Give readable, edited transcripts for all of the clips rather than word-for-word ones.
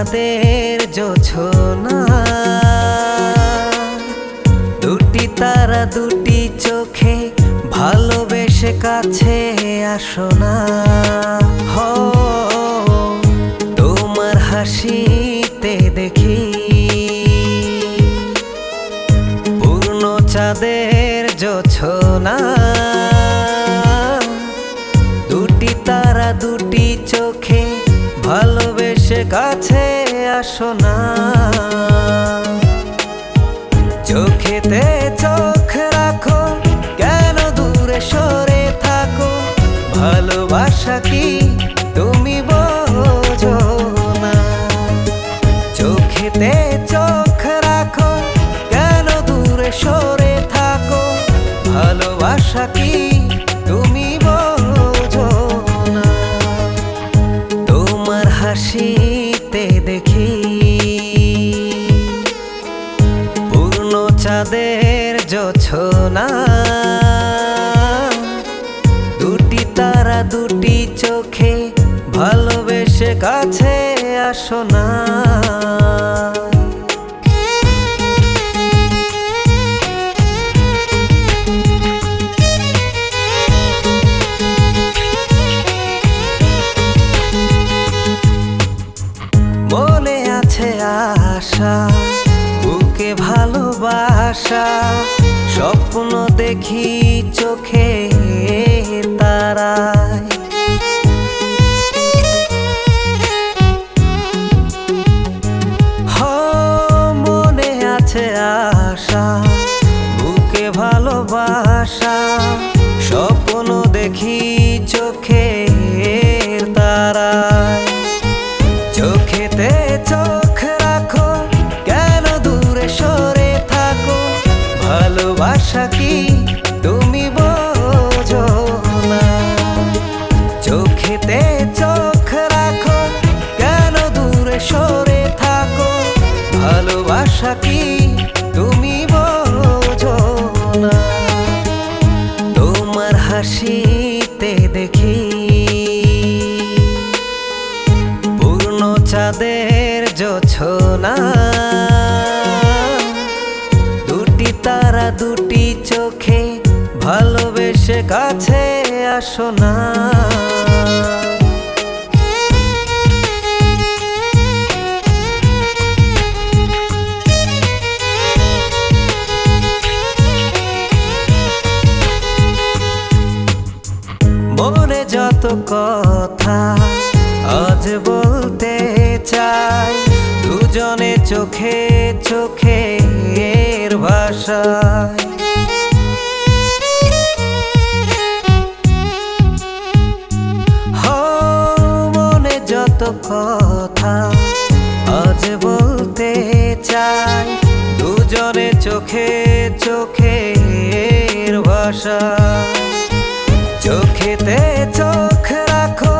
চাঁদের জোছনা, দুটি তারা দুটি চোখে ভালোবেসে কাছে আসো না। হো তোমার হাসিতে দেখি পূর্ণ চাঁদের জোছনা, দুটি তারা দুটি চোখে ভালোবেসে কাছে আসো না। চোখেতে চোখ রাখো, কেন দূরে সরে থাকো, ভালোবাসা কি তুমি বোঝো না। চোখেতে চোখ রাখো, কেন দূরে সরে থাকো, ভালোবাসা কি তুমি বোঝো না। তোমার হাসিতে দেখি পূর্ণ চাঁদের জোছনা, দুটি তারা দুটি চোখে ভালোবেসে কাছে আসো না। মনে আছে আশা, বুকে ভালোবাসা, স্বপ্ন দেখি চোখে তারায়। মনে আছে আশা, বুকে ভালোবাসা, স্বপ্ন দেখি চোখে তারায়। চোখেতে চোখ রাখো, কেন দূরে সরে থাকো, ভালোবাসা কি তুমি বোঝো না। চোখেতে চোখ রাখো, কেন দূরে সরে থাকো, ভালোবাসা কি তুমি বোঝো না। তোমার হাসিতে দেখি পূর্ণ চাঁদের জোছনা, দুটি তারা দুটি চোখে ভালোবেসে কাছে আসো না। মনে যত কথা আজ বলতে চাই, দুজনে চোখে চোখের ভাষায়। মনে যত কথা আজ বলতে চাই, দুজনে চোখে চোখের ভাষায়। চোখেতে চোখ রাখো,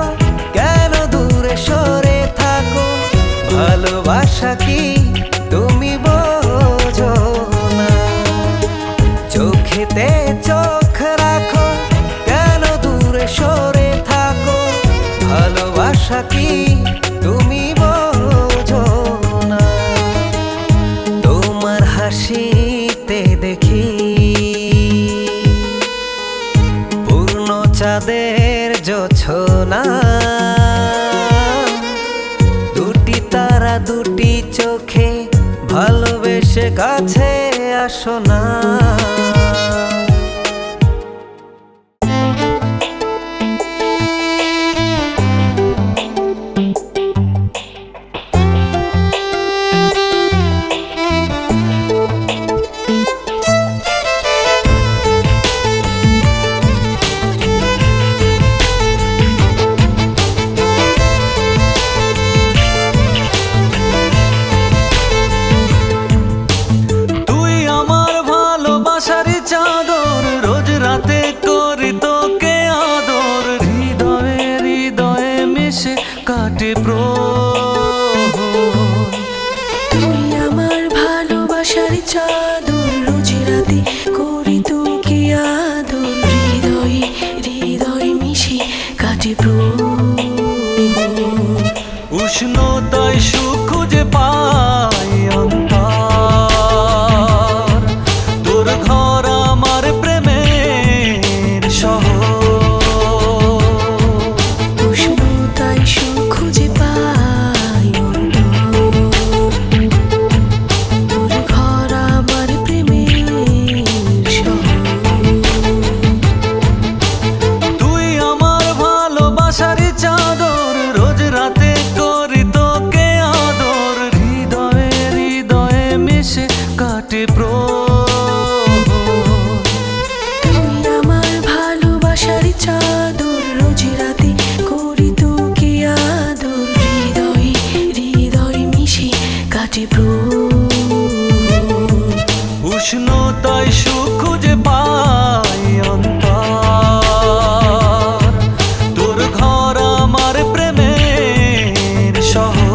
কেন দূরে সরে থাকো, ভালোবাসা কি তুমি বোঝো না। চোখেতে চোখ রাখো, কেন দূরে সরে থাকো, ভালোবাসা কি তুমি বোঝো না। তোমার হাসিতে দেখি পূর্ণ চাঁদের জোছনা, দুটি তারা দুটি চোখে ভালোবেসে কাছে আসো না। কাটে তুই আমার ভালোবাসার চাদর, রোজ রাতে করি তোকে আদর, হৃদয়ে হৃদয় মিশে কাটে উষ্ণতায় সুখ খুঁজে পাই অন্তর, তোর ঘর আমার প্রেমের শহর। উষ্ণতায় সুখ খুঁজে পাই অন্তর, তোর ঘর আমার প্রেমের শহর। তুই আমার ভালোবাসারই চাদর, রোজ রাতে করি তোকে আদর, হৃদয়ে হৃদয়ে মিশে কাটে তুই আমার ভালোবাসারই চাদর, রোজ রাতে করি তোকে আদর, হৃদয়ে হৃদয়ে মিশে কাটে উষ্ণতায় সুখ খুঁজে পাই অন্তর, তোর ঘর আমার প্রেমের শহর।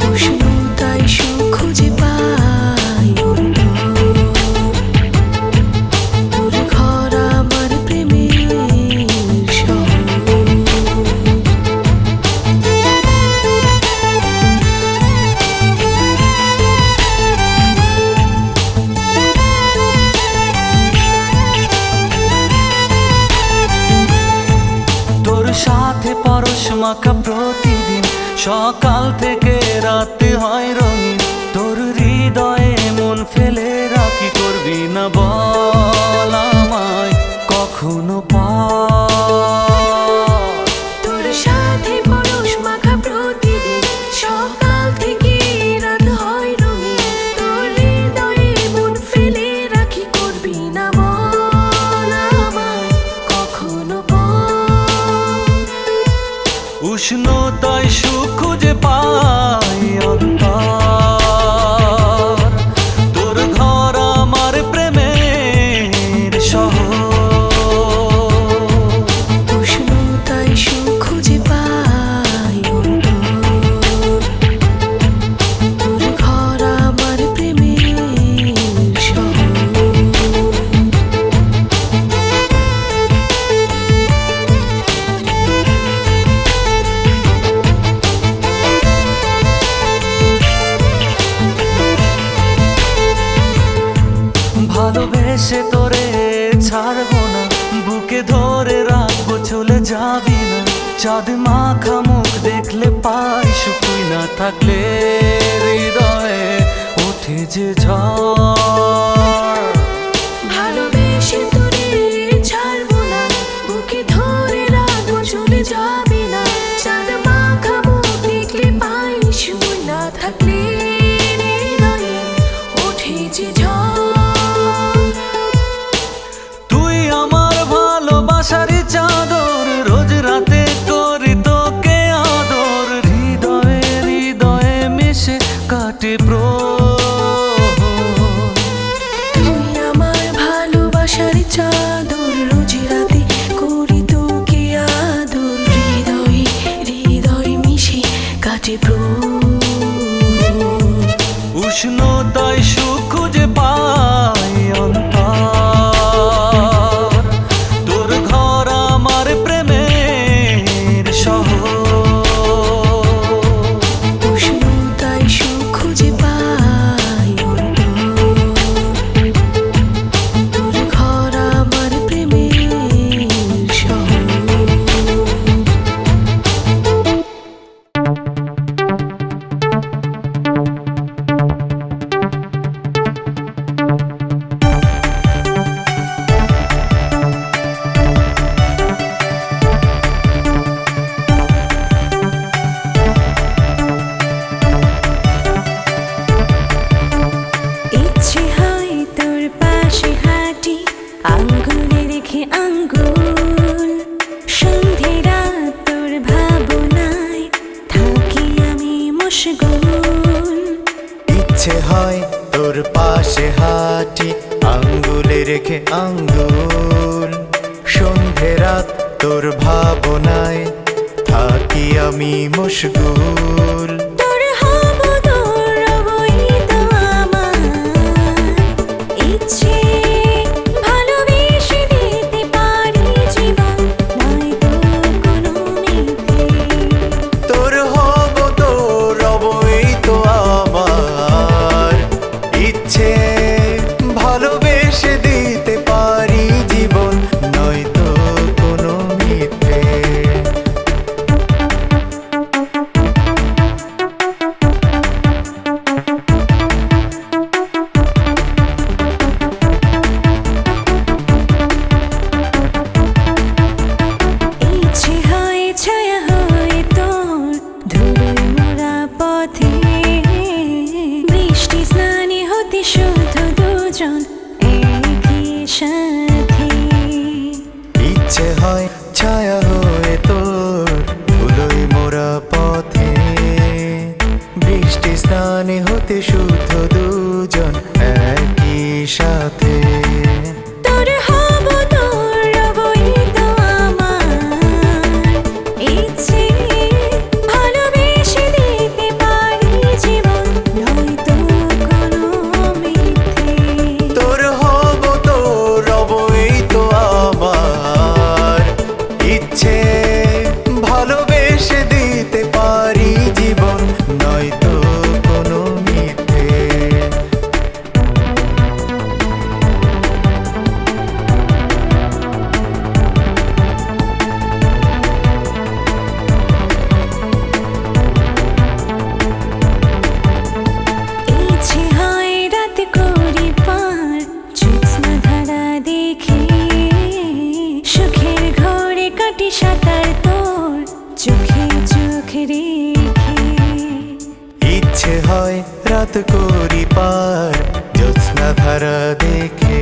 উষ্ণতায় সুখ খুঁজে পাই অন্তর, তোর ঘর আমার প্রেমের শহর। তোর সাথে পরশ মাখা প্রতিদিন, সকাল থেকে রাতে হয় রঙিন, তোর হৃদয়ে মন ফেলে রাখি, করবি না বল আমায় কখনো পর। তোর সাথে পরশ মাখা প্রতিদিন, সকাল থেকে রাত হয় রঙিন, তোর হৃদয়ে মন ফেলে রাখি, করবি না বল আমায় কখনো পর। উষ্ণতায় সুখ খুঁজে পাই অন্তর, তোর ঘর আমার প্রেমের শহর। উষ্ণতায় সুখ খুঁজে পাই অন্তর, তোর ঘর আমার প্রেমের শহর। ভালোবেসে তোরে ছাড়বো না, বুকে ধরে রাখবো, চলে যাবি না। চাঁদ মাখা মুখ দেখলে পাই সুখ, তুই না থাকলে হৃদয়ে ওঠে যে ঝড়। ভালোবেসে তোরে ছাড়বো না, বুকে ধরে রাখবো, চলে যাবি না। চাঁদ মাখা মুখ দেখলে পাই সুখ, না থাকলে হৃদয়ে ওঠে যে ঝড়। তুই আমার ভালোবাসারই চাদর, রোজ রাতে করি তোকে আদর, হৃদয়ে হৃদয়ে মিশে কাটে তুই আমার ভালোবাসার চাদর, রোজ রাতে করি তোকে আদর, হৃদয়ে হৃদয়ে মিশে কাটে উষ্ণতায় সুখ খুঁজে পাই অন্তর, তোর ঘর আমার প্রেমের শহর। উষ্ণতায় সুখ খুঁজে পাই অন্তর, তোর ঘর আমার প্রেমের শহর। ইচ্ছে হয় তোর পাশে হাঁটি, আঙ্গুলে রেখে আঙ্গুল, সন্ধে রাত তোর ভাবনায় থাকি আমি মশগুল। ইচ্ছে হয় তোর পাশে হাঁটি, আঙ্গুলে রেখে আঙ্গুল, সন্ধে রাত তোর ভাবনায় থাকি আমি মশগুল। তোর হব তোর রবই তো আমার ইচ্ছে, ভালোবেসে দিতে পারি জীবন, নয় তো কোনো মিথ্যে। দুজন একই সাথে। ইচ্ছে হয় ছায়া হয়ে তোর ধুলোয় মোরা পথে, বৃষ্টি স্নানে হতে শুদ্ধ দুজন একই সাথে। তোর হব তোর রবই তো আমার ইচ্ছে, ভালোবেসে দিতে পারি জীবন নয়তো কোনো মিথ্যে। তোর হব তোর রবই তো আমার ইচ্ছে, ভালোবেসে দিতে পারি জীবন নয়তো কোনো মিথ্যে। ইচ্ছে হয় রাত করি পার জ্যোৎস্না ধারা দেখে, সুখের ঘরে কাটি সাঁতার তোর চোখে চোখ রেখে। ইচ্ছে হয় রাত করি পার জ্যোৎস্না ধারা দেখে,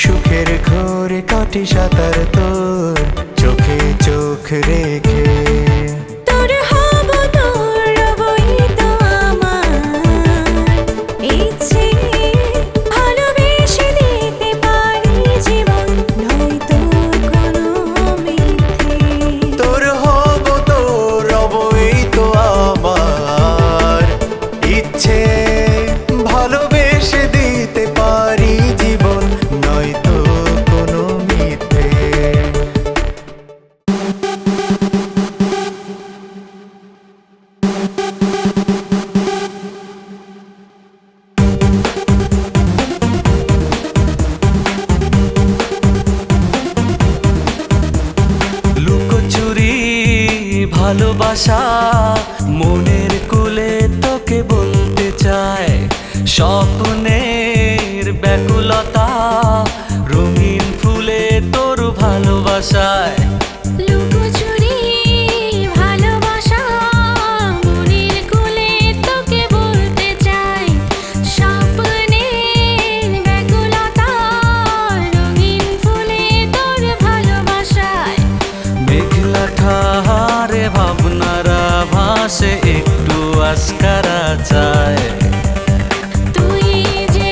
সুখের ঘোরে কাটি সাঁতার তোর চোখে চোখ রেখে। তোর হব তোর রবই তো আমার ইচ্ছে, ভালোবেসে দিতে পারি জীবন নয়তো কোনো মিথ্যে। তোর হব তোর রবই তো আমার ইচ্ছে, ভালোবেসে দিতে পারি জীবন নয়তো কোনো মিথ্যে। লুকোচুরি ভালোবাসা মনের কুলে তোকে বলতে চায়, স্বপ্নের ব্যাকুলতা রঙিন ফুলে তোর ভালোবাসায়। লুকোচুরি ভালোবাসা মনের কোলে তোকে বলতে চাই, স্বপ্নের ব্যাকুলতা রঙিন ফুলে তোর ভালোবাসায়। মেঘলা ঠাহারে ভাবনারা ভাসে একটু আস্কারা চায়। তুই যে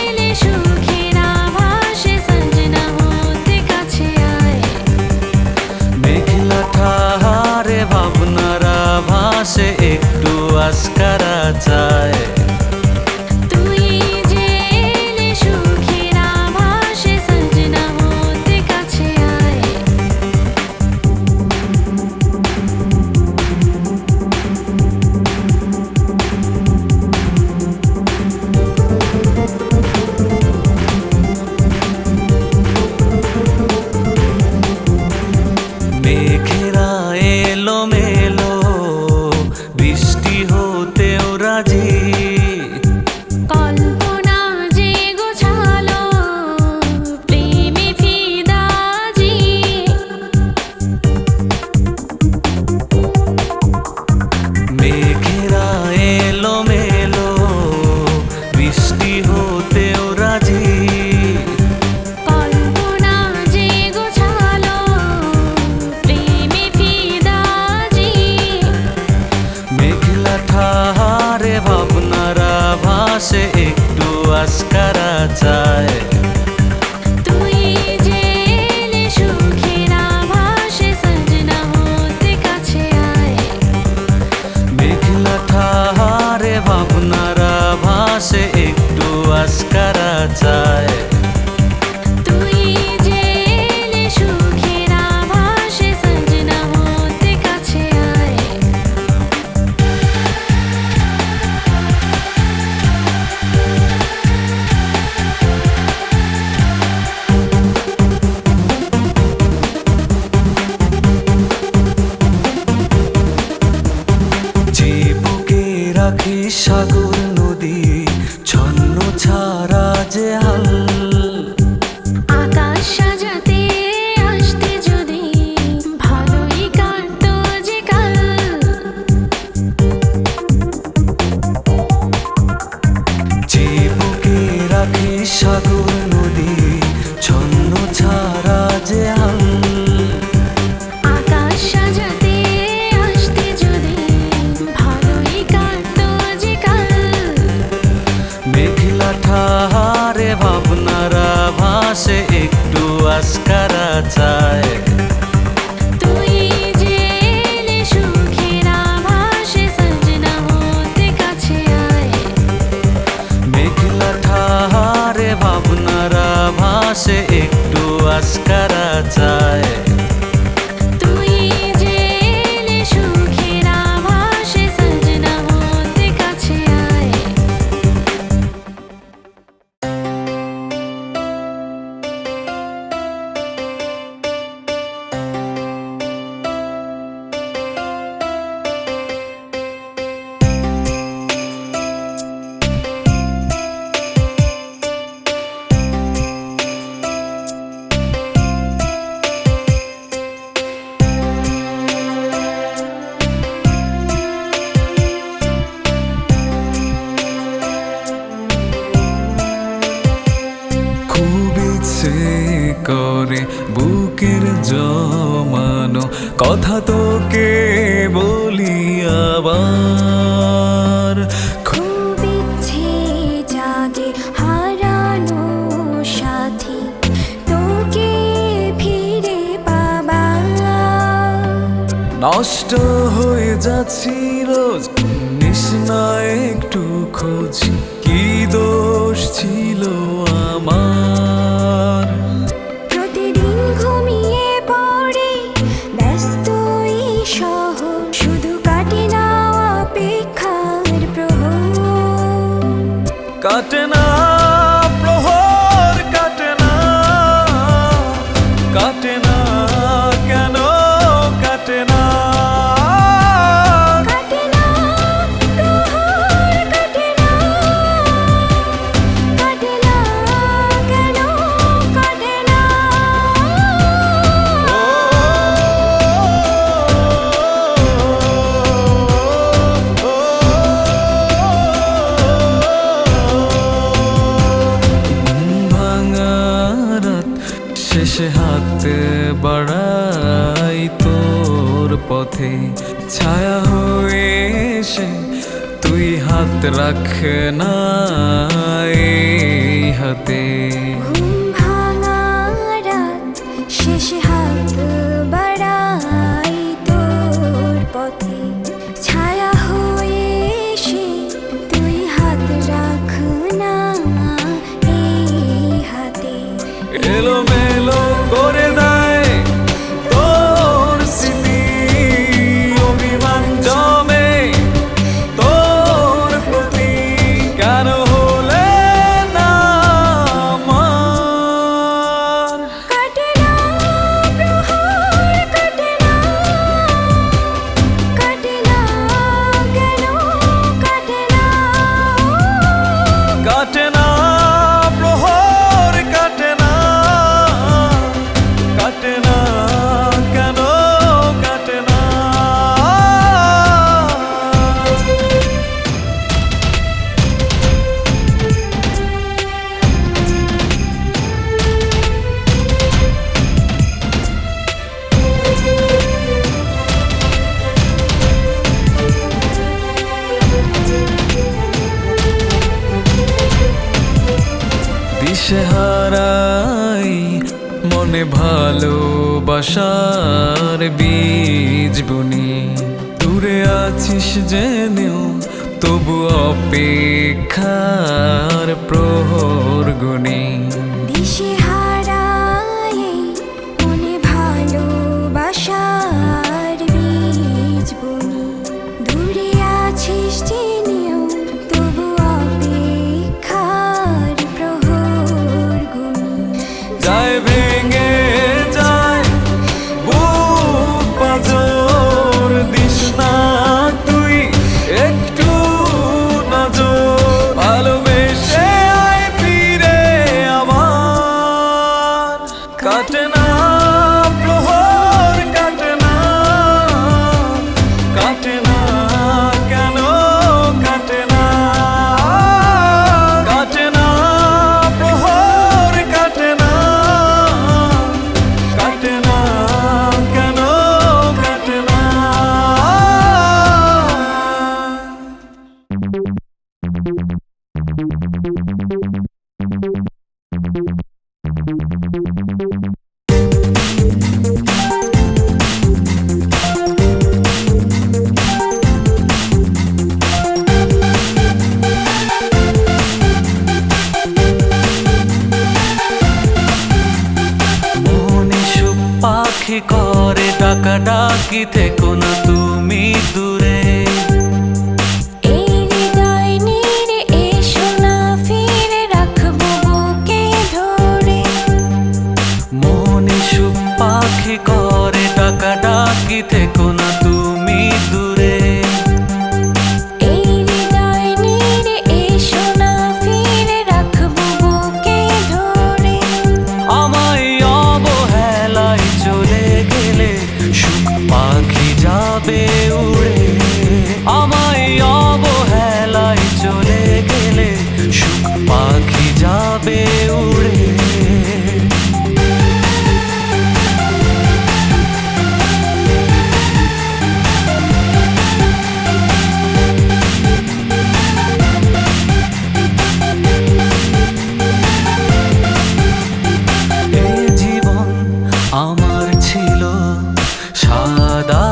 এলে সুখের আভাসে সঞ্জনা হতে কাছে আয়। মেঘলা ঠাহারে ভাবনারা ভাসে একটু আস্কারা চায়। তুই যে এলে সুখের আভাসে সঞ্জনা হতে কাছে আয়। মেঘেরা এলো মেলো বৃষ্টি হতেও রাজি, কল্পনা যে গোছালো প্রেমে ফিদাজি। মেঘেরা এলো মেলো বৃষ্টি হতেও রাজি, কল্পনা যে গোছালো প্রেমে ফিদাজি। মেঘলা ঠাহারে ভাবনারা ভাসে একটু আস্কারা চায়। তুই যে এলে সুখের আভাসে সঞ্জনা হতে কাছে আয়। মেঘলা ঠাহারে ভাবনারা ভাসে একটু আস্কারা চায়। তুই যে এলে সুখের আভাসে সঞ্জনা হতে কাছে আয়। যে বুকে রাখি সাগর নদী ছন্ন ছাড়া যে হাল, আকাশ সাজাতে আসতে যদি ভালোই কাটতো যে কাল। যে বুকে নষ্ট হয়ে যাচ্ছি রোজ, নিস না একটু খোঁজ, কি দোষ ছিল আমার। প্রতিদিন ঘুমিয়ে পড়ে ব্যস্ত এই শহর, শুধু কাটে না অপেক্ষার প্রহর। কাটে না প্রহর, কাটে না, কাটে না কেন কাটে না। কাটে না প্রহর, কাটে না, কাটে না কেন কাটে না। ভাঙা রাত শেষে হাত বাড়াই তোর পথে, ছায়া হয়ে এসে তুই হাত রাখ না এই হাতে। ঘুম ভাঙা রাত শেষে হাত বাড়াই তোর পথে, ছায়া হয়ে এসে তুই হাত রাখ না এই হাতে। এলোমেলো করে দেয় তোর স্মৃতি, অভিমান জমে তোর প্রতি, কেন হলে না আমার। কাটে না প্রহর, কাটে না, কাটে না কেন কাটে না। কাটে না প্রহর, কাটে না, কাটে না কেন কাটে না। দিশেহারাই মনে ভালোবাসার বীজ বুনি, দূরে আছিস জেনেও তবু অপেক্ষার প্রহর গুনি। দিশেহারায় মনে ভালোবাসার বীজ বুনি, দূরে আছিস জেনেও তবু অপেক্ষার প্রহর গুনি। যায় ভেঙে যায় বুক পাঁজর, দিস না তুই একটু নজর, ভালোবেসে আয় ফিরে আমার। কাটে না প্রহর, কাটে না, কাটে না কেন কাটে না। কাটে না প্রহর, কাটে না, কাটে না কেন কাটে না। মনে সুখ পাখি করে ডাকা ডাকি, থেকো না তুমি দূরে। এই হৃদয় নিরে এসো না ফিরে, রাখবো বুকে ধরে। মনে সুখ পাখি করে ডাকা ডাকি, থেকো না তুমি দূরে। এই হৃদয় নিরে এসো না ফিরে, রাখবো বুকে ধরে। আমায় অবহেলায় চলে গেলে সুখ পাখি যাবে উড়ে। আমায় অবহেলায় চলে গেলে সুখ পাখি যাবে উড়ে। আমার ছিল সাদা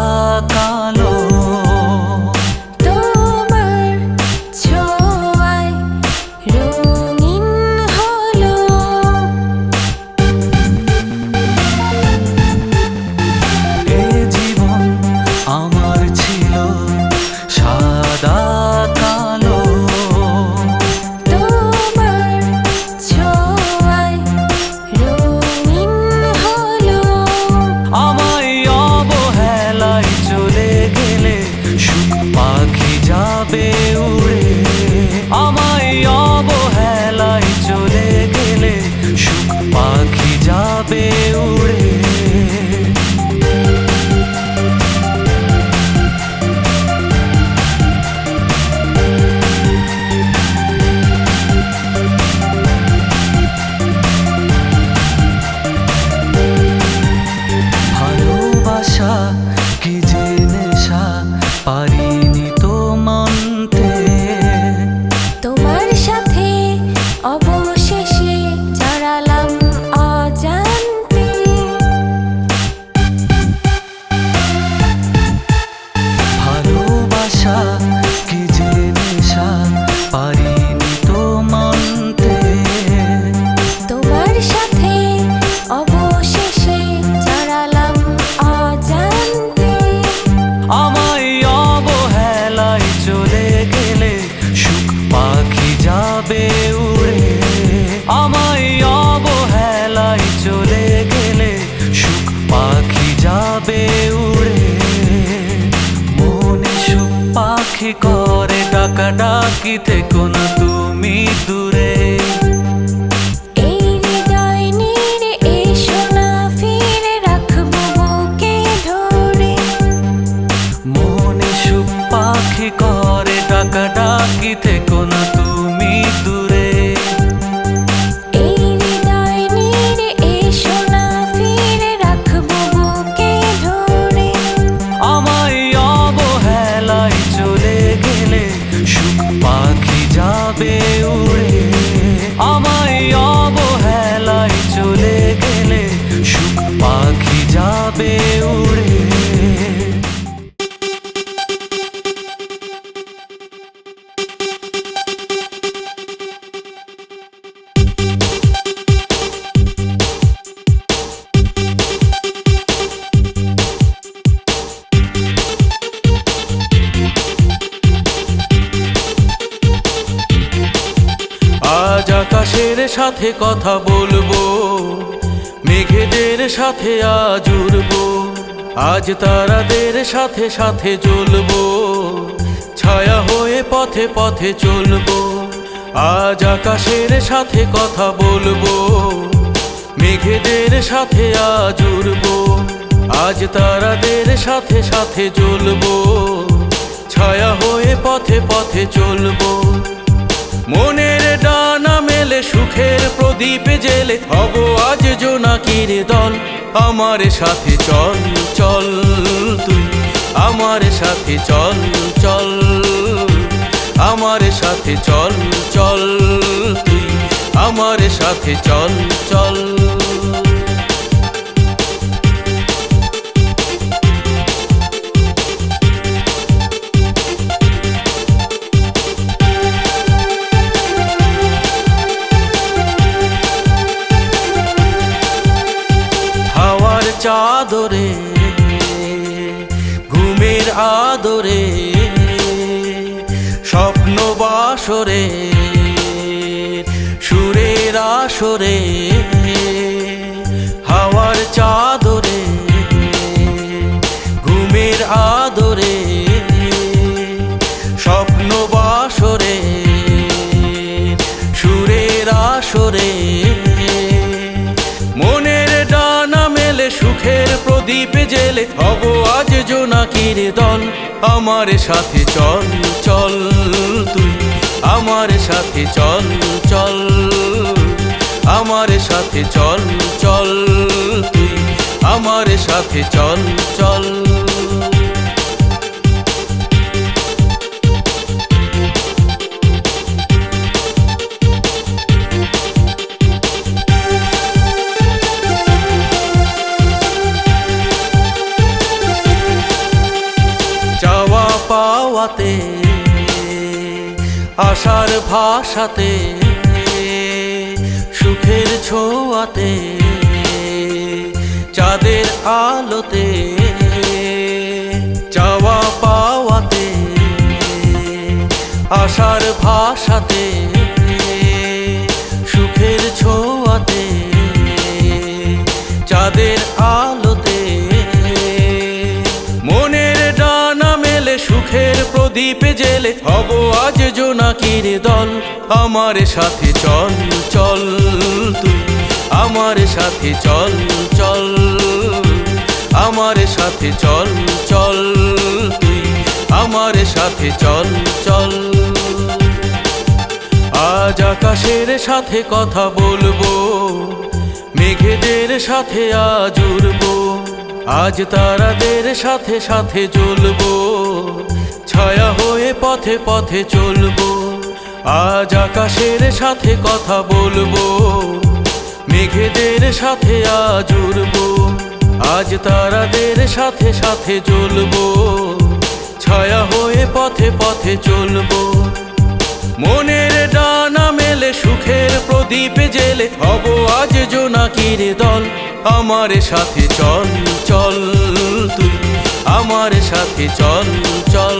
ডাকি থেকো না তুমি দূরে। এই হৃদয় নিয়ে এসো না ফিরে, রাখবো বুকে ধরে। মনে সুখ পাখি করে ডাকা ডাকি থেকো না তুমি দূরে। এই হৃদয় নিয়ে এসো না ফিরে, রাখবো বুকে ধরে। আমায় অবহেলায় চলে গেলে সুখ পাখি যাবে উড়ে। আমায় অবহেলায় চলে গেলে সুখ পাখি যাবে উড়ে। আজ আকাশের সাথে কথা বলবো, মেঘেদের সাথে আজ উড়বো। আজ তারাদের সাথে সাথে জ্বলবো, ছায়া হয়ে পথে পথে চলবো। আজ আকাশের সাথে কথা বলবো, মেঘেদের সাথে আজ উড়বো। আজ তারাদের সাথে সাথে জ্বলবো, ছায়া হয়ে পথে পথে চলবো। মনের ডানা মেলে সুখের প্রদীপ জেলে, হব আজ জোনাকির দল। আমার সাথে চল চল তুই, আমার সাথে চল চল। আমার সাথে চল চল তুই, আমার সাথে চল চল। চাদরে ঘুমের আদরে, স্বপ্ন বাসরে সুরের আসরে। হাওয়ার চাদরে ঘুমের আদরে, স্বপ্ন বাসরে সুরের আসরে। মনের ডানা মেলে সুখের প্রদীপ জেলে, হব আজ জোনাকির দল। আমার সাথে চল চল তুই, আমার সাথে চল চল। আমার সাথে চল চল তুই, আমার সাথে চল চল। পাওয়াতে আশার ভাষাতে, সুখের ছোঁয়াতে চাঁদের আলোতে। চাওয়া পাওয়াতে আশার ভাষাতে, সুখের ছোঁয়াতে চাঁদের আলোতে। মনের ডানা মেলে সুখের প্রদীপ জেলে, হব আজ জোনাকির দল। আমার সাথে চল চল তুই, আমার সাথে চল চল। আমার সাথে চল চল তুই, আমার সাথে চল চল। আজ আকাশের সাথে কথা বলবো, মেঘেদের সাথে আজ উড়বো। আজ তারাদের সাথে সাথে জ্বলবো, ছায়া হয়ে পথে পথে চলবো। আজ আকাশের সাথে কথা বলবো, মেঘেদের সাথে আজ উড়বো। আজ তারাদের সাথে সাথে জ্বলবো, ছায়া হয়ে পথে পথে চলবো। মনের ডানা মেলে সুখের প্রদীপ জেলে, হব আজ জোনাকির দল। আমার সাথে চল চল তুই, আমার সাথে চল চল।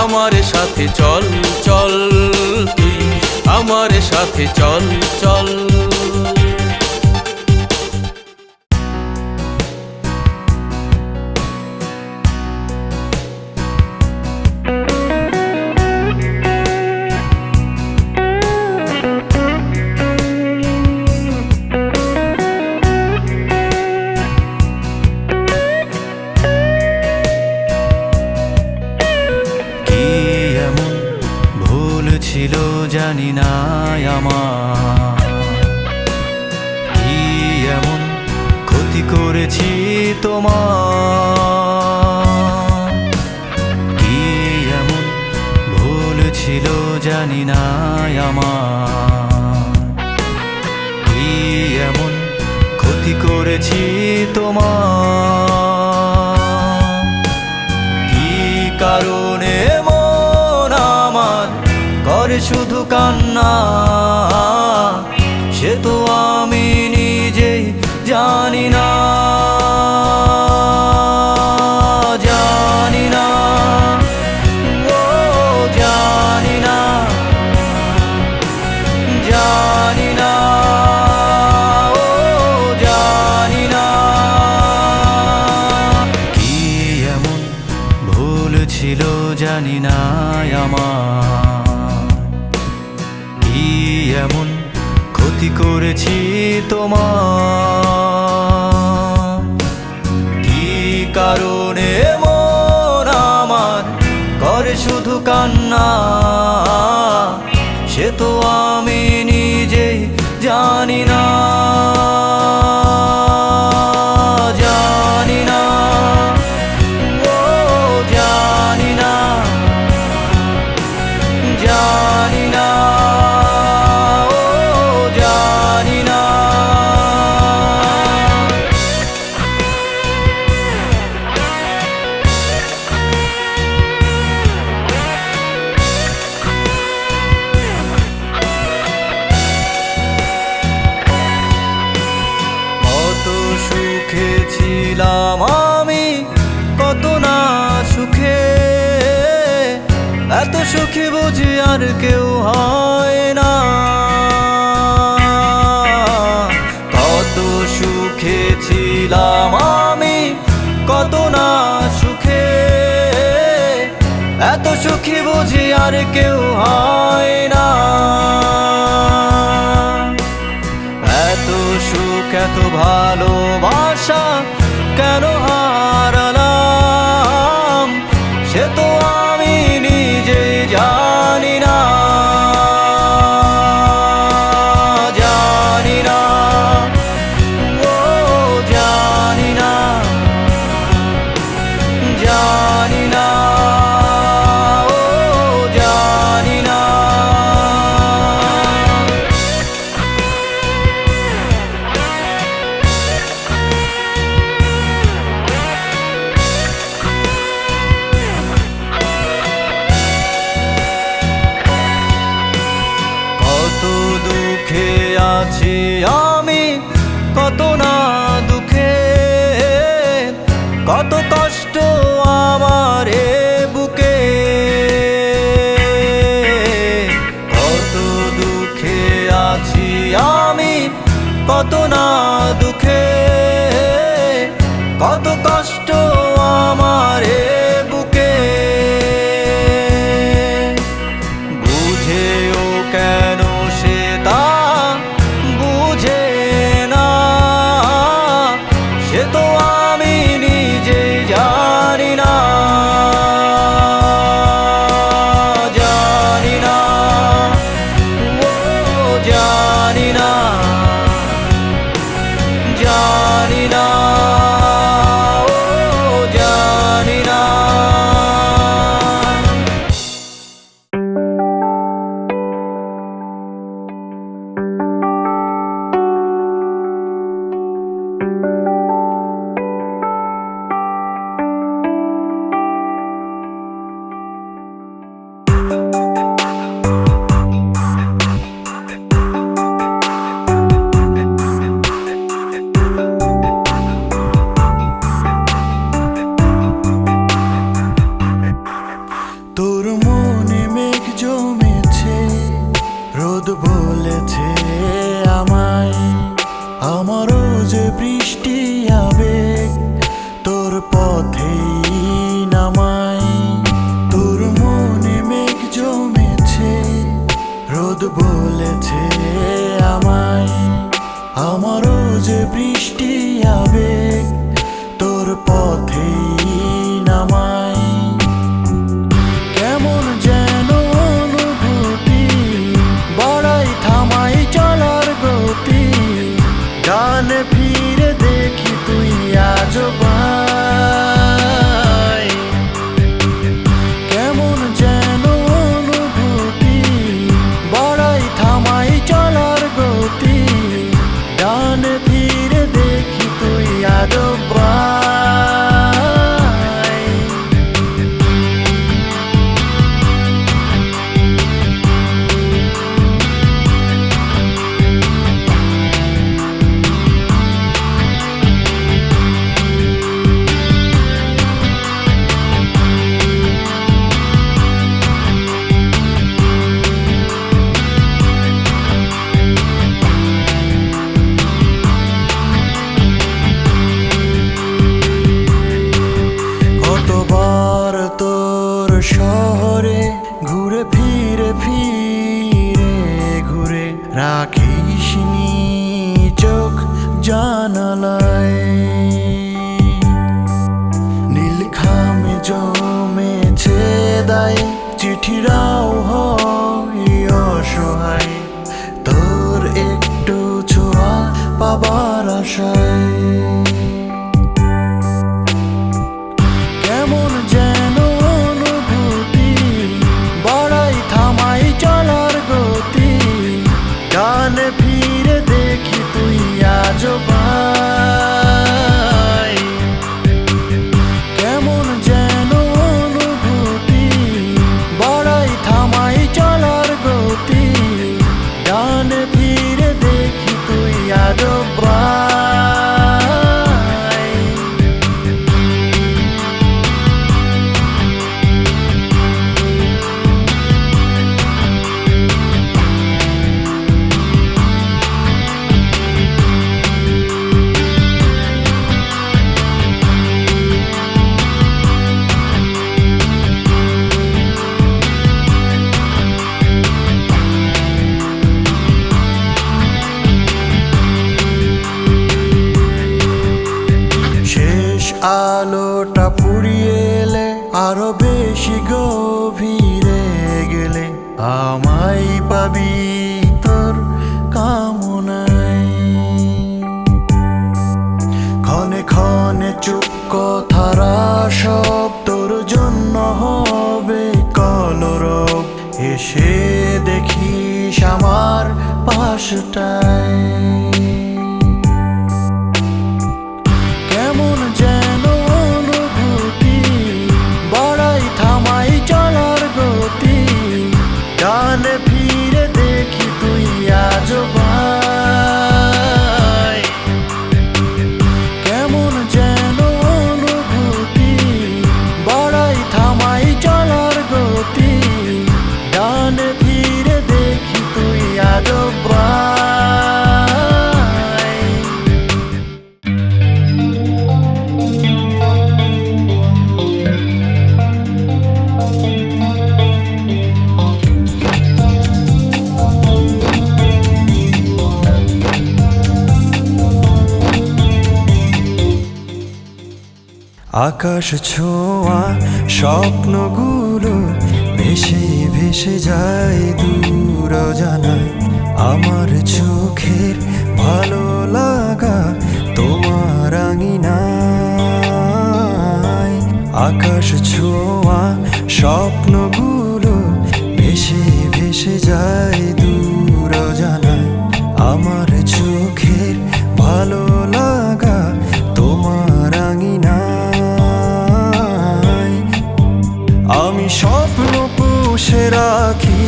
আমার সাথে চল চল তুই, আমার সাথে চল চল। জানি না আমার কি এমন ক্ষতি করেছি তোমার, কি এমন ভুল ছিল জানি না আমার, কি এমন ক্ষতি করেছি তোমার, কি কারণে মন আমার করে শুধু কান্না, সে তো আমি নিজেই জানি না, জানি না, ও জানি না, জানি না, ও জানি না, কি এমন ভুল ছিল জানি না আমার, কি এমন ক্ষতি করেছি তোমার, কি কারণে মন আমার করে শুধু কান্না, সে তো আমি নিজেই জানি না, জানি না, ও জানি না, জানি না, ও জানি না। কত সুখে ছিলাম আমি, কত না সুখে, এত সুখী বুঝি আর কেউ হয় না, কত সুখে ছিলাম আমি, কত না সুখে, এত সুখী বুঝি আর কেউ হয় না, এত সুখ এত ভালোবাসা কেন হারালাম, সে তো আমি নিজে জানি না, জানি না, ও জানি না, জানি না, ও জানি না। কত দুঃখে আছি আমি, কত না দুঃখে, কত কষ্ট আমার এ বুকে, কত দুঃখে আছি আমি, কত না দুঃখে, কত কষ্ট আমার এ বুকে, বুঝেও কেন সে তা বুঝে না, চিঠিরাও হয় অসহায়, তোর একটু ছোঁয়া পাবার আশায়। কেমন যেন অনুভূতি বাড়াই থামাই চলার গতি, ডানে ফিরে দেখি তুই আজও পাই। কেমন যেন অনুভূতি বাড়াই থামাই চলার গতি, ডানে ফিরে দেখি তুই আজও পাই। আলোটা পুড়িয়ে এলে আরো বেশি গভীরে গেলে, আমায় পাবি তোর কামনায়। ক্ষণে ক্ষণে চুপ কথারা সব তোর জন্য হবে কলরব, এসে দেখিস আমার পাশটায়। কেমন যেন অনুভূতি বাড়াই থামাই চলার গতি, ডানে ফিরে দেখি তুই আজও পাই। কেমন যেন অনুভূতি বাড়াই থামাই চলার গতি, ডানে ফিরে দেখি তুই আজও পাই। আকাশ ছোঁয়া স্বপ্নগুলো ভেসে ভেসে যায় দূর জানায়, আমার চোখের ভালো লাগা তোমার আঙিনায়। আকাশ ছোঁয়া স্বপ্নগুলো ভেসে ভেসে যায় দূর জানায়, আমার চোখের ভালো লাগা তোমার আঙিনায়। আমি স্বপ্ন পুষে রাখি,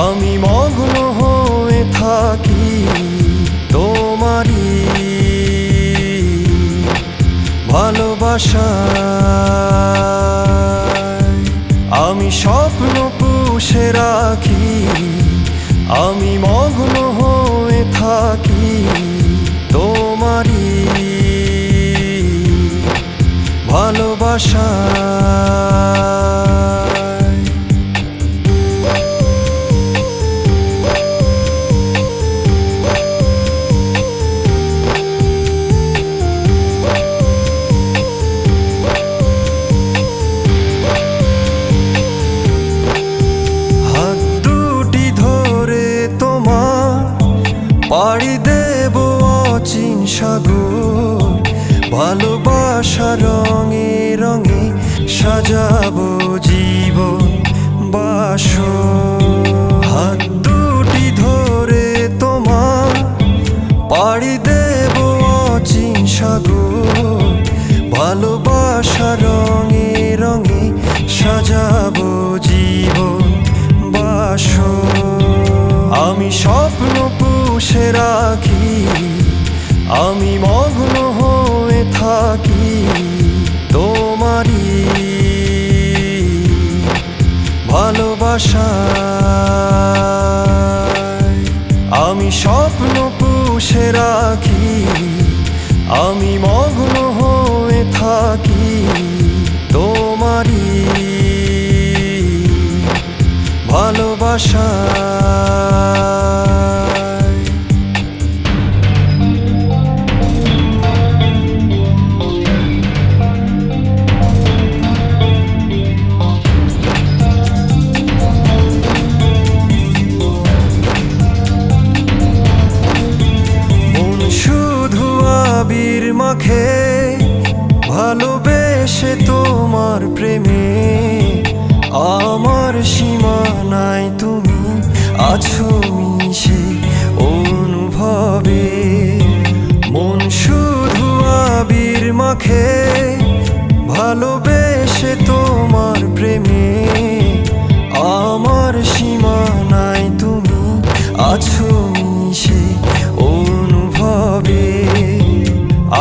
আমি মগ্ন হয়ে থাকি তোমারই ভালোবাসায়। আমি স্বপ্ন পুষে রাখি, আমি মগ্ন হয়ে থাকি তোমারই ভালোবাসায়। হাত দুটি ধরে তোমার পাড়ি দেব অচিন সাগর, ভালোবাসা রঙে রঙে সাজাবো জীবন বাসর। হাত দুটি ধরে তোমার পাড়ি দেব অচিন সাগর, ভালোবাসা রঙে রঙে সাজাবো জীবন বাসর। আমি স্বপ্ন পুষে রাখি, আমি মগ্ন হয়ে থাকি তোমারই ভালোবাসায়। আমি স্বপ্ন পুষে রাখি, আমি মগ্ন হয়ে থাকি তোমারই ভালোবাসায়। আছো মিশে অনুভবে। মন শুধু আবির মাখে ভালোবেসে তোমার প্রেমে। আমার সীমানায় তুমি আছো মিশে অনুভবে।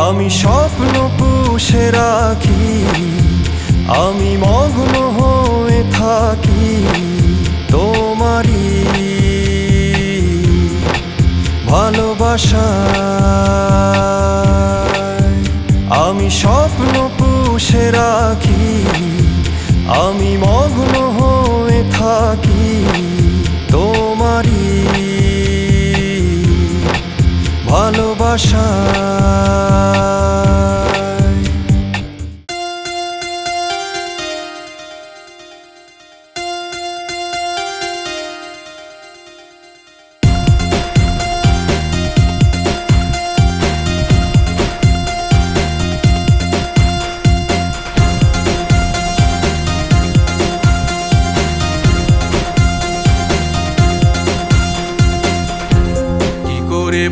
আমি স্বপ্ন পুষে রাখি, আমি মগ্ন হয়ে থাকি তোমারই ভালোবাসায়। আমি স্বপ্ন পুষে রাখি, আমি মগ্ন হয়ে থাকি তোমারই ভালোবাসায়।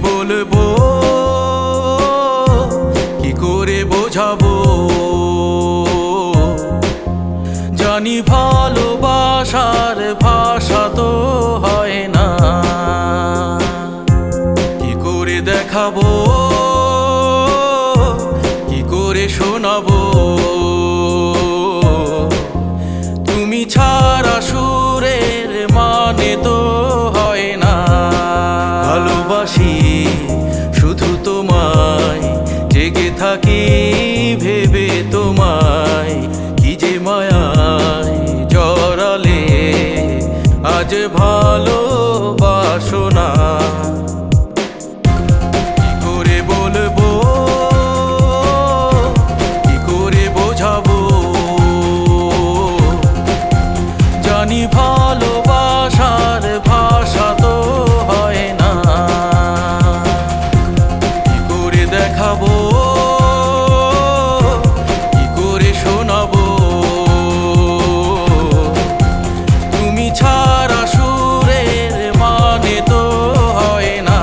বলবো কি করে বোঝাবো, জানি ভালোবাসার ভাষা তো হয় না। কি করে দেখাবো, কি করে শোনাবো, তুমি ছাড়া সুরের মানে তো হয় না। ভালোবাসি শুধু তোমায়, জেগে থাকি ভেবে তোমায়। কি যে মায়ায় জড়ালে আজ ভালোবাসো না। কি করে বলবো, কি করে বোঝাবো, জানি ভালোবাসার ভাষা তো হয় না। কি করে দেখাবো, কি করে শোনাবো, তুমি ছাড়া সুরের মানে তো হয় না।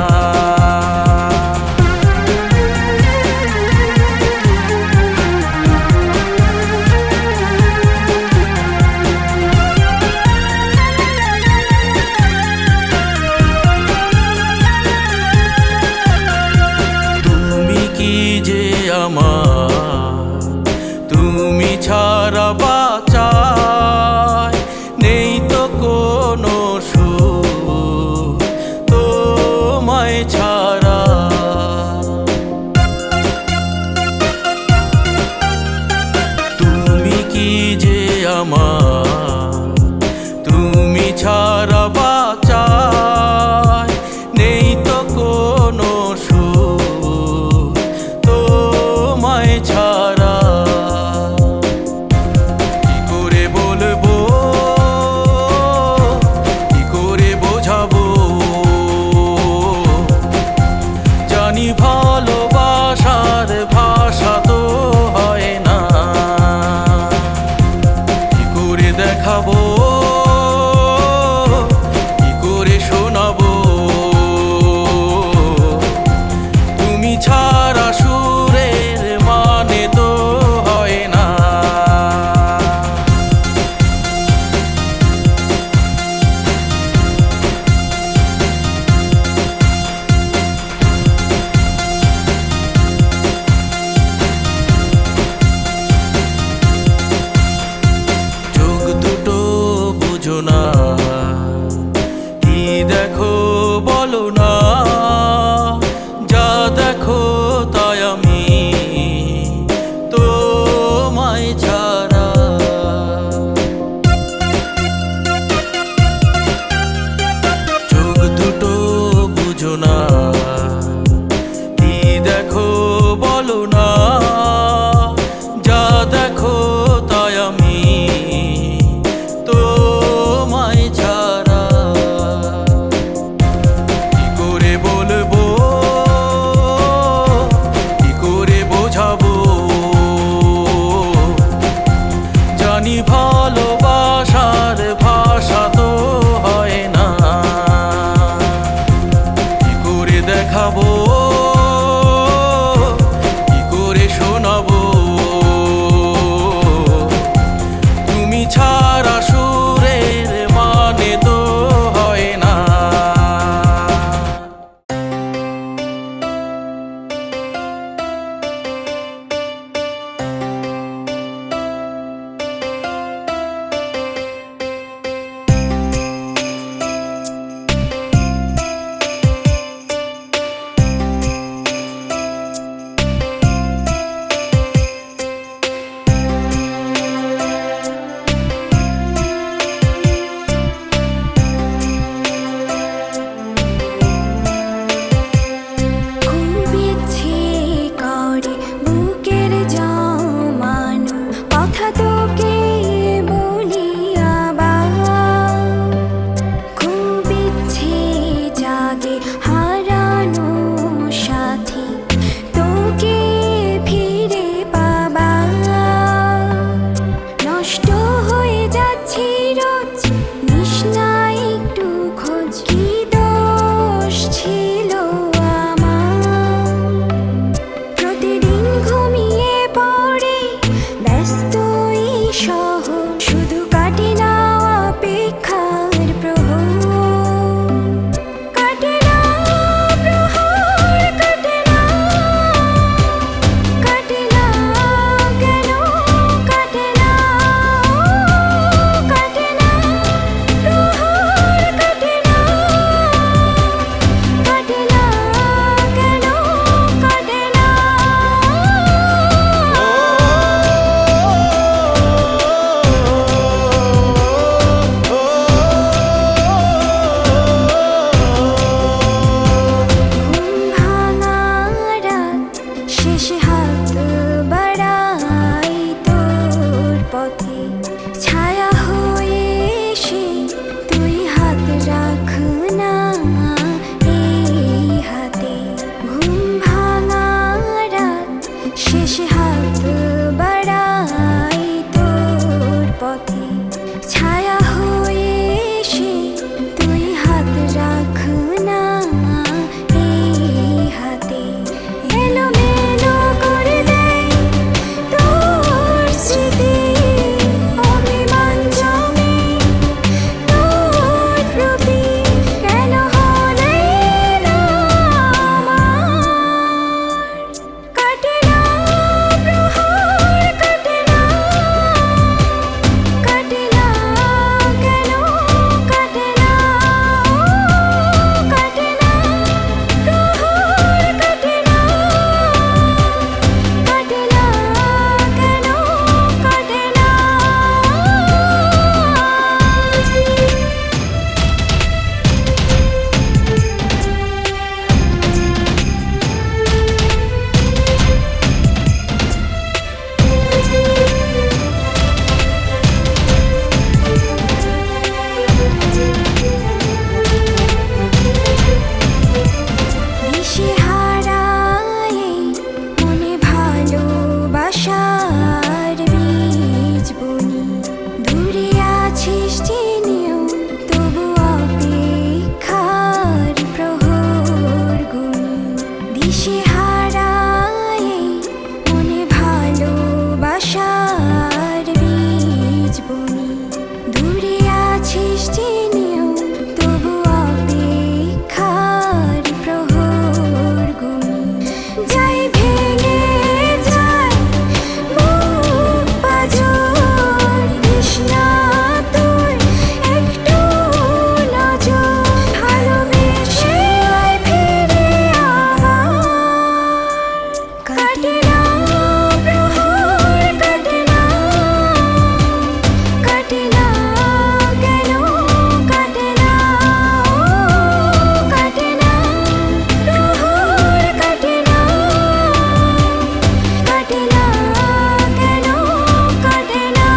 তুমি ছাড়া বাঁচায় নেই তো কোনো সুখ তোমায় ছাড়া। তুমি কি যে আমার, তুমি ছাড়া বাঁচায় নেই তো কোনো সুখ তোমায় ছাড়া। কি করে বলবো, কি করে বোঝাবো, জানি ভালোবাসার ভাষা তো হয় না। কি করে দেখাবো, কি করে শোনাবো, তুমি ছাড়া সুরের মানে তো হয় না। চোখ দুটো বুঝো না, কি দেখো বলো না, যা দেখো তাই আমি তোমায় ছাড়া। চোখ দুটো বুঝো না, কি দেখো বলো না, যা দেখো তাই আমি তোমায় ছাড়া। কি করে বলবো, কি করে বোঝাবো, জানি ভালোবাসার ভাষা তো হয় না। ছায়া হয়ে এসে তুই হাত রাখ না এই হাতে। ঘুম ভাঙা রাত শেষে হাত বাড়াই তোর পথে। ছায়া হয়ে এসে তুই হাত রাখ না এই হাতে। এলোমেলো করে দেয় তোর স্মৃতি, অভিমান জমে তোর প্রতি। কেন হলে না আমার কাটে না প্রহর, কাটে না, কাটে না, কেন কাটে না, কাটে না প্রহর, কাটে না, কাটে না, কেন কাটে না। দিশেহারায় মনে ভালোবাসার বীজ বুনি। দূরে আছিস জেনেও তবু অপেক্ষার প্রহর গুনি। দিশেহারায় মনে ভালোবাসার বীজ বুনি। দূরে আছিস জেনেও তবু অপেক্ষার প্রহর গুনি। যাই ভেঙে যায় বুক পাঁজর, দিস না তোর একটু নজর। ভালোবেসে আয় ফিরে আবার, কাটে না প্রহর, কাটে না, কাটে না, কেন কাটে না, কাটে না প্রহর, কাটে না, কাটে না, কেন কাটে না।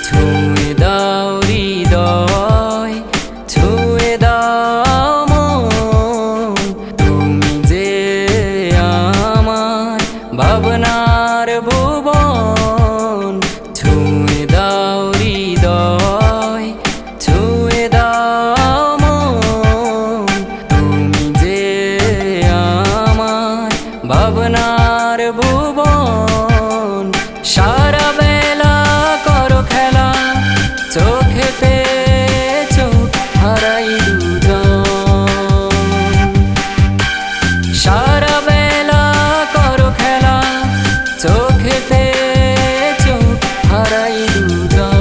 ছুঁয়ে দাও হৃদয়, ছুঁয়ে দাও মন, তুমি যে আমার ভাবনার ভুবন। ছুঁয়ে দাও হৃদয়, ছুঁয়ে দাও মন, তুমি যে আমার ভাবনার ভুবন। সারা বেলা করো খেলা, চোখেতে চোখ হারাই দুজন। সারা বেলা করো খেলা, চোখেতে চোখ হারাই দুজন।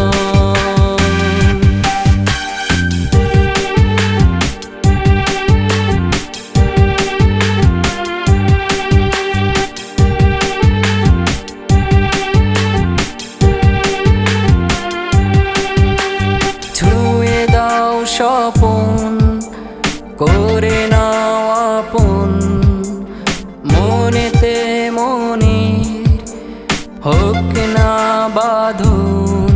ছুঁয়ে দাও স্বপন, করে নাও আপন, মনেতে মনের হোক না বাঁধন।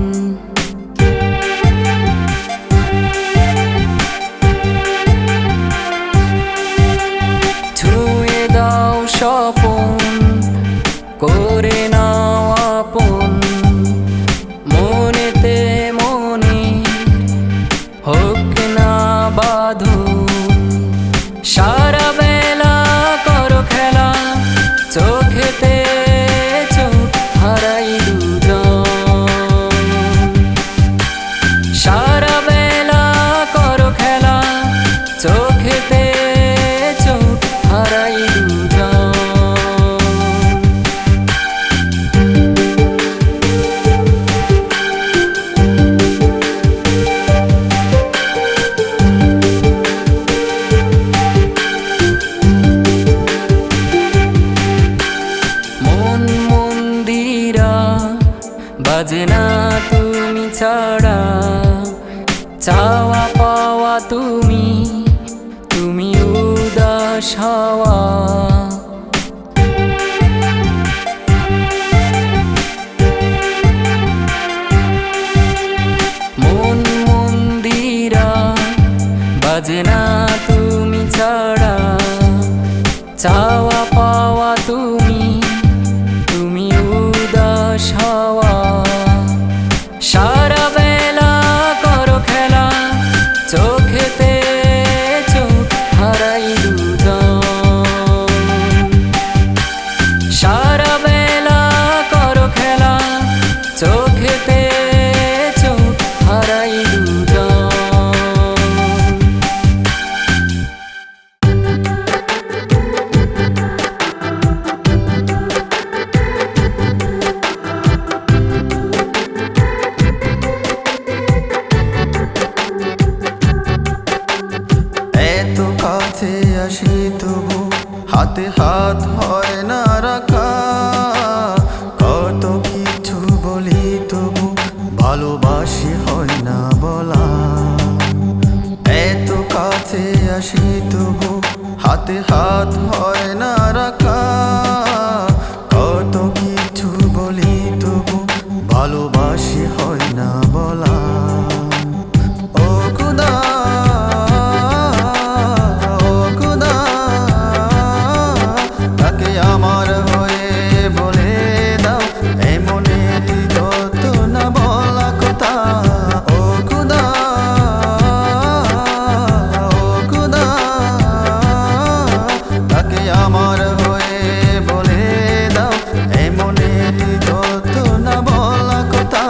ছাড়া, চাওয়া পাওয়া তুমি, তুমি উদাস হওয়া। মন মন্দিরা বাজে না তুমি ছাড়া, চাওয়া পাওয়া তুমি, তুমি উদাস হওয়া। সারা বেলা করো খেলা, চোখেতে চোখ হারাই দুজন। সারা বেলা করো খেলা, চোখেতে চোখ হারাই দুজন। এত কাছে আসি তবু হাতে হাত হয় না রাখা, কত কিছু বলি তবু ভালোবাসি হয় না বলা। এত কাছে আসি তবু হাতে হাত হয় না রাখা, কত কিছু বলি তবু ভালোবাসি হয় না বলা। ও খুদা, আমার হয়ে বলে দাও এই মনের যত না বলা কথা। ও খুদা, ও খুদা, তাকে আমার হয়ে বলে দাও এই মনের যত না বলা কথা।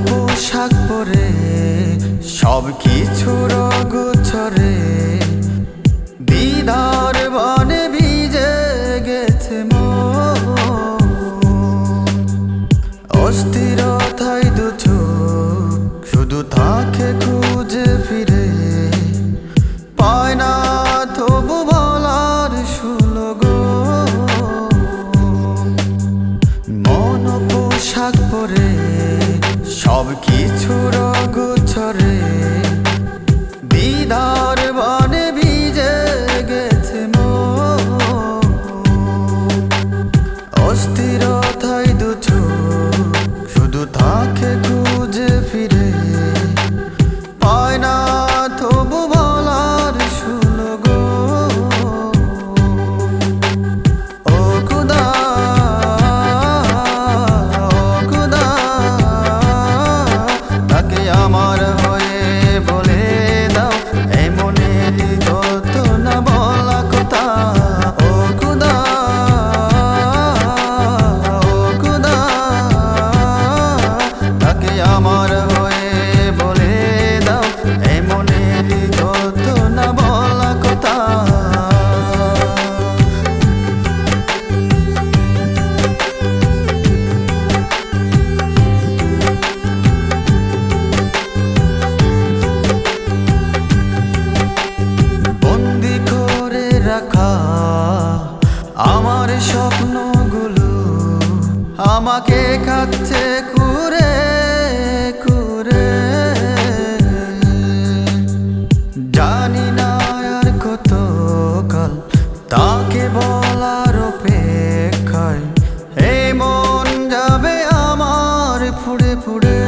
পোশাক পরে সব কিছুর গোছরে, দিদার বনে ভিজে গেছে মন। অস্থিরতায় দু চোখ শুধু থাকে খুঁজে ফিরে, পায় না তবু বলার সুলোগো। মন পোশাক পরে সব কিছুর গোছরে, দিদার বনে ভিজে গেছে মন। অস্থিরতায় দু চোখ শুধু থাকে খুঁজে ফিরে, পায় না তবু বলার সুলোগো। ও খুদা, আমার হয়ে বলে দাও এই মনের যত না বলা কথা। ও খুদা, ও খুদা, তাকে আমার হয়ে বলে দাও এই মনের যত না বলা কথা। রাখা আমার স্বপ্নগুলো আমাকে খাচ্ছে কুরে কুরে। জানি না আর কত কাল তাকে বলার অপেক্ষায়, এই মন যাবে আমার ফুড়ে ফুড়ে।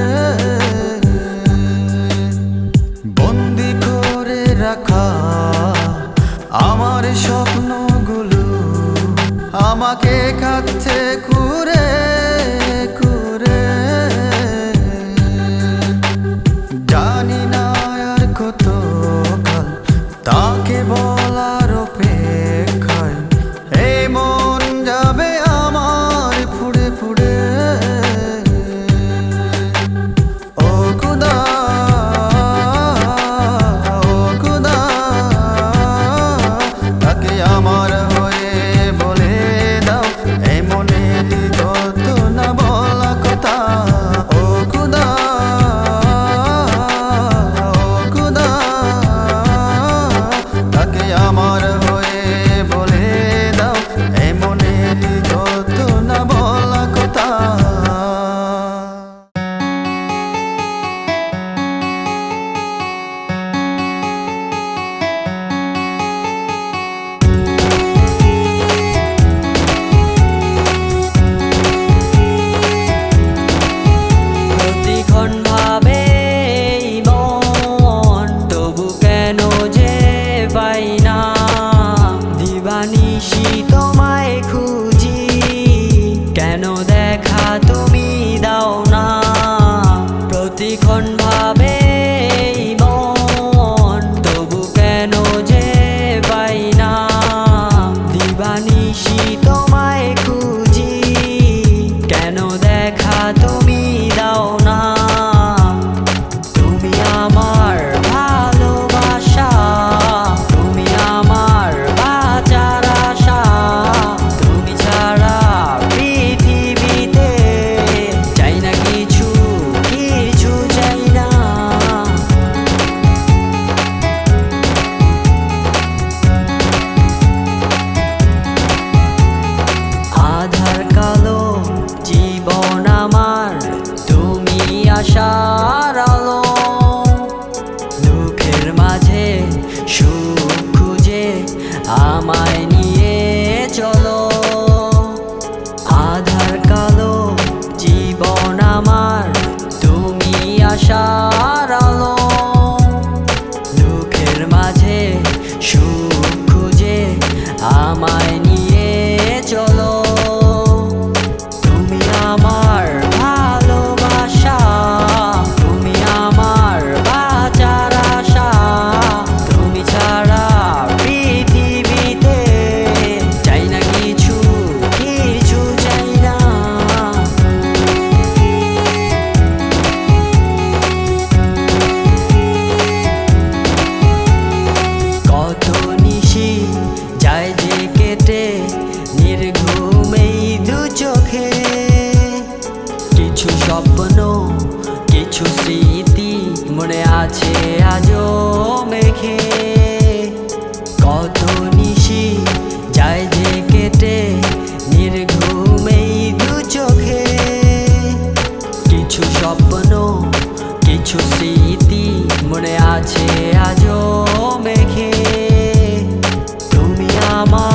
বন্দি করে রাখা আমার স্বপ্নগুলো আমাকে খাচ্ছে কুরে কুরে। ভাবে এই মন, তবু কেন যে পাই না। দিবানিশি তোমায় খুঁজি, কেন দেখা তুমি দাও না। তুমি আমার ভালোবাসা, তুমি আমার বাঁচার আশা। তুমি ছাড়া পৃথিবীতে চাই না কিছু, কিছু চাই না। আধার কালো জীবন আমার, তুমি আশার আলো। দুঃখের মাঝে সুখ খুঁজে আমায় নিয়ে চলো। আধার কালো জীবন আমার, তুমি আশার আলো। দুঃখের মাঝে সুখ খুঁজে আমায় নিয়ে চলো। তুমি আমার ভালোবাসা, তুমি আমার বাঁচার আশা। তুমি ছাড়া পৃথিবীতে চাই না কিছু, কিছু চাই না। কত নিশি যায় যে কেটে নির্ঘুম এই দু চোখে। কিছু স্বপ্ন, কিছু স্মৃতি মনে আছে আজও মেখে। কত নিশি যায় যে কেটে নির্ঘুম এই দু চোখে। কিছু স্বপ্ন, কিছু স্মৃতি মনে আছে আজও মেখে। তুমি আমার